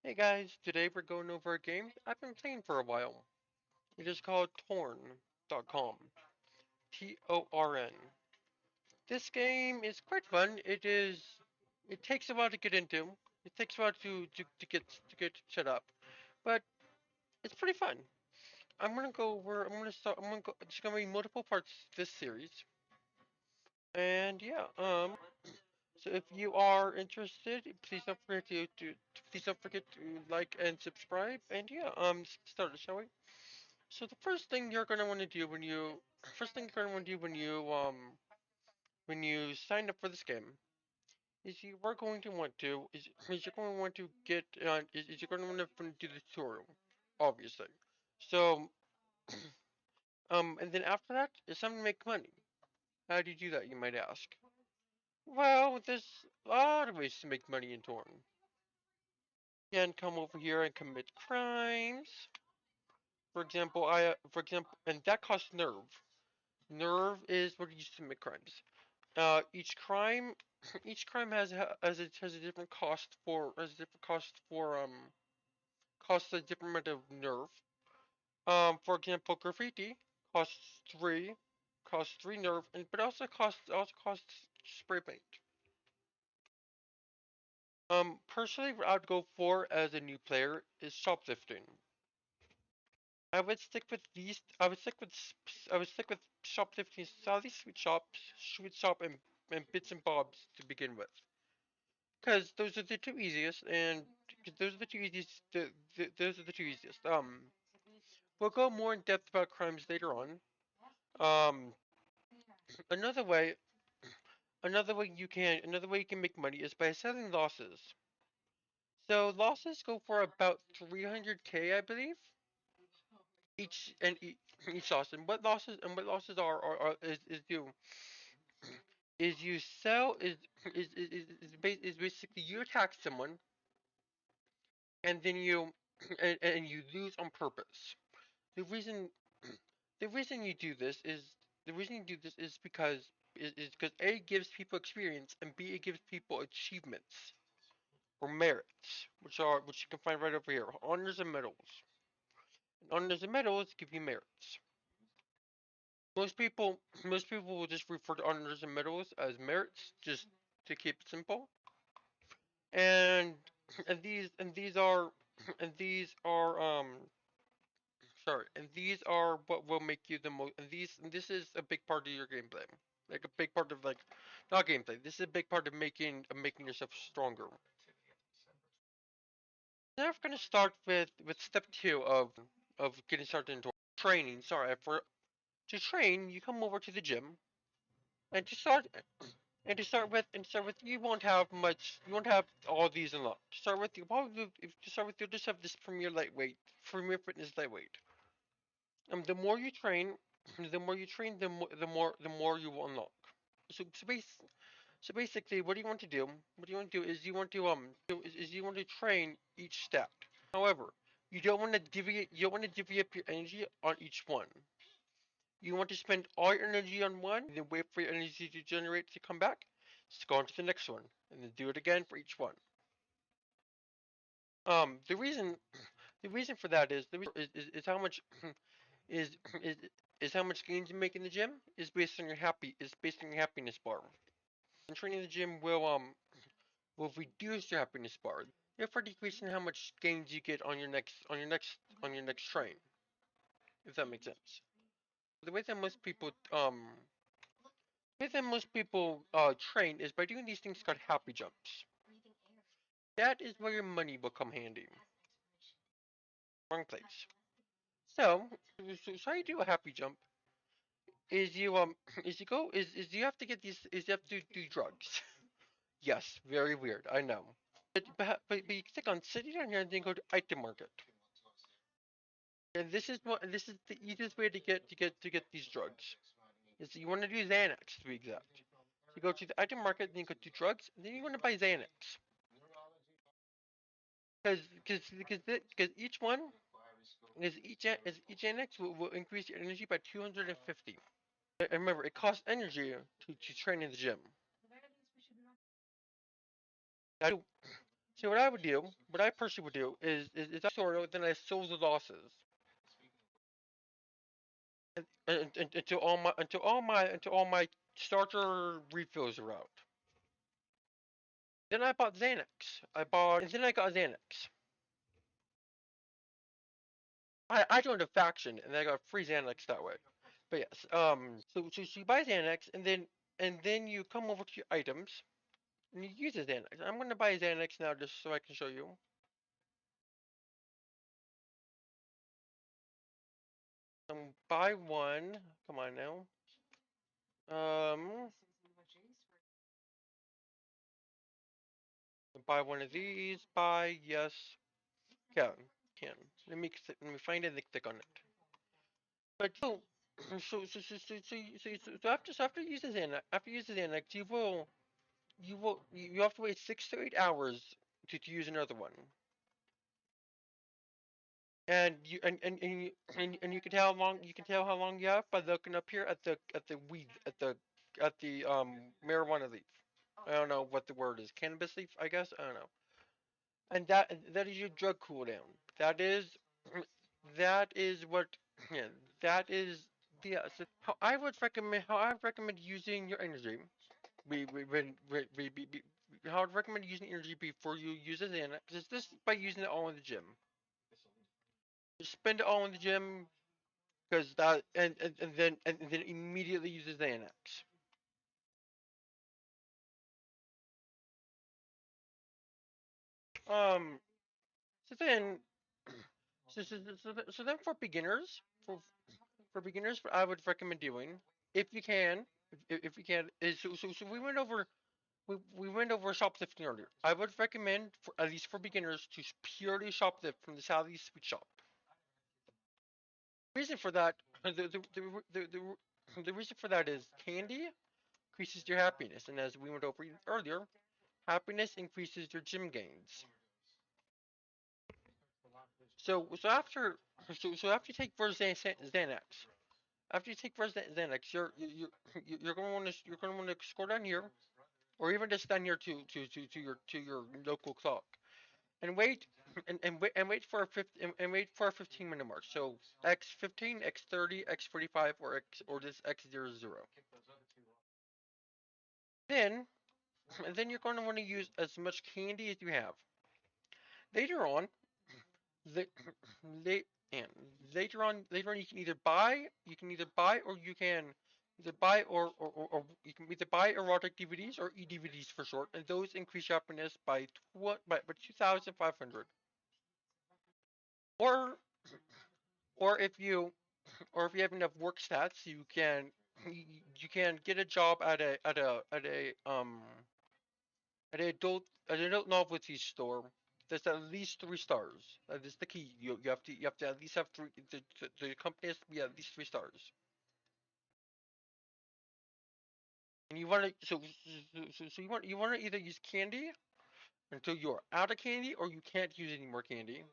Hey guys, today we're going over a game I've been playing for a while. It is called Torn.com. Torn. This game is quite fun. It takes a while to get into. It takes a while to get set up. But it's pretty fun. I'm gonna start I'm gonna go It's gonna be multiple parts this series. And yeah, so if you are interested, please don't forget to like and subscribe. And yeah, start it, shall we? So the first thing you're gonna want to do when you sign up for this game is you are going to want to is you're going to want to get is you're going to want to do the tutorial, obviously. So and then after that is time to make money. How do you do that, you might ask? Well, there's a lot of ways to make money in Torn. You can come over here and commit crimes. And that costs nerve. Nerve is what you use to commit crimes. Each crime, each crime has a different costs a different amount of nerve. For example, graffiti costs three nerve, and but also costs spray paint. Personally, what I'd go for as a new player is shoplifting. I would stick with these. I would stick with shoplifting, these sweet shop, and bits and bobs to begin with. Because those are the two easiest, and 'cause those are the two easiest. Those are the two easiest. We'll go more in depth about crimes later on. Um, another way, another way you can make money is by selling losses. So losses go for about 300K, I believe. Each and each, each loss, and what losses are is you sell is basically you attack someone and then you and you lose on purpose. The reason the reason you do this is the reason you do this is because A gives people experience and B it gives people achievements or merits, which you can find right over here. Honors and medals. And honors and medals give you merits. Most people will just refer to honors and medals as merits, just to keep it simple. And and these are and these are what will make you the most. And this is a big part of your gameplay, like a big part of not gameplay. This is a big part of making yourself stronger. Now we're gonna start with step two of getting started into training. Sorry, for to train, you come over to the gym, and to start with, you won't have all these unlocked. To start with, you'll just have this premier fitness lightweight. The more you train, the more you will unlock. So, so, base, so basically, what you want to do is you want to train each stack. However, you don't want to divvy up your energy on each one. You want to spend all your energy on one, and then wait for your energy to generate to come back. Just go on to the next one, and then do it again for each one. The reason for that is how much is is is how much gains you make in the gym is based on your happiness bar. And training in the gym will reduce your happiness bar, therefore decreasing how much gains you get on your next train, if that makes sense. The way that most people train is by doing these things called happy jumps. That is where your money will come handy. Wrong place. So, so how you do a happy jump is you is you have to get these is you have to do drugs. Yes, very weird. I know. But you click on city down here and then go to item market. And this is the easiest way to get these drugs. Is you want to do Xanax to be exact. You go to the item market, then you go to drugs, and then you want to buy Xanax. Because each one each Xanax will increase your energy by 250. And remember, it costs energy to train in the gym. So what I would do, what I personally would do is I sort then I sold the losses until all my starter refills are out. Then I bought Xanax. And then I got Xanax. I joined a faction and I got free Xanax that way. But yes, so you buy Xanax and then you come over to your items and you use the Xanax. I'm gonna buy Xanax now just so I can show you. Buy one. Come on now. Um, buy one of these. Buy yes. Yeah, can. Let me find it and click on it. But after you use the Xanax, you have to wait 6 to 8 hours to use another one. And you can tell how long you have by looking up here at the marijuana leaf. I don't know what the word is. Cannabis leaf, I guess. I don't know. And that is your drug cooldown. That is that is what yeah, that is yeah. So how I would recommend using your energy. We how I'd recommend using energy before you use it in is this by using it all in the gym. Just spend it all in the gym because that and then immediately uses the annex. Um. So then so then for beginners, what I would recommend doing if you can if you can is so we went over shoplifting earlier. I would recommend, for at least for beginners, to purely shoplift from the Sally's Sweet Shop. Reason for that, the reason for that is candy increases your happiness, and as we went over earlier, happiness increases your gym gains. So after you take first Xanax, you're going to want to scroll down here, or even just down here to your local clock. And wait and wait for a 15-minute mark. So X15, X30, X45, or this X00. Then and then you're going to want to use as much candy as you have. Later on, the, late and later on you can either buy or you can either buy or you can either buy erotic DVDs or eDVDs for short, and those increase your happiness by 2,500. Or or if you or if you have enough work stats, you can get a job at a adult novelty store that's at least 3 stars. That is the key. You have to at least have three. The company has to be at least 3 stars. And you want to you want to either use candy until you're out of candy or you can't use any more candy.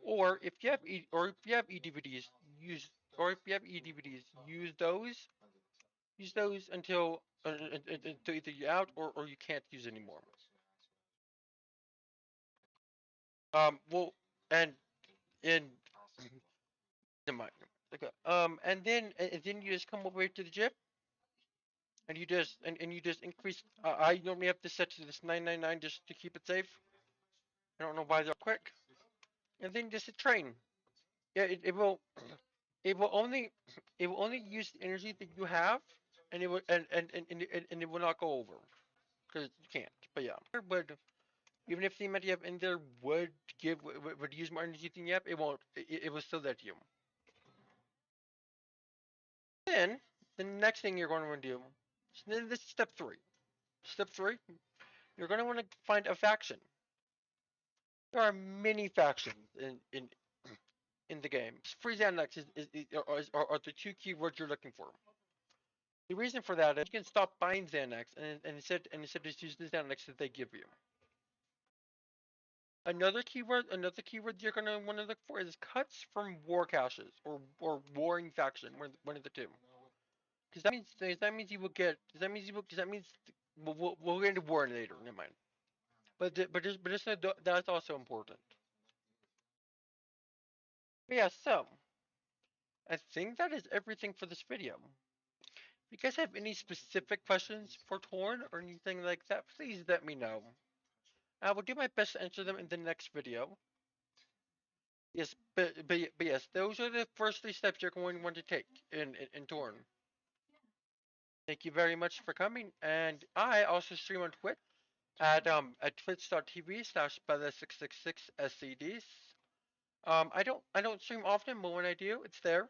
Or if you have eDVDs, use or if you have eDVDs, use those until either you're out or you can't use anymore. Well, and never mind. Okay. And then you just come over to the gym and you just increase. I normally have to set to this 999 just to keep it safe. I don't know why they're quick. And then just train. Yeah, it will only it will only use the energy that you have, and it will not go over because you can't. But yeah, but even if the amount you have in there would use more energy than you have, it won't. It will still let you. Then the next thing you're going to want to do. So then this is step three. Step three, you're going to want to find a faction. There are many factions in the game. Freeze Annex are the two keywords you're looking for. The reason for that is you can stop buying Xanax and instead just use the Xanax that they give you. Another keyword you're gonna want to look for is cuts from war caches or warring faction, one of the two. Because that means you will get. Because that means we'll get into war later. Never mind. that's also important. But yeah, so I think that is everything for this video. If you guys have any specific questions for Torn or anything like that, please let me know. I will do my best to answer them in the next video. Yes, but yes, those are the first three steps you're going to want to take in Torn. Thank you very much for coming, and I also stream on Twitch at twitch.tv/Bella666SCDs. I don't stream often, but when I do, it's there.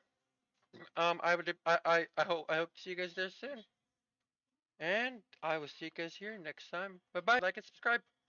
I hope to see you guys there soon. And I will see you guys here next time. Bye bye. Like and subscribe.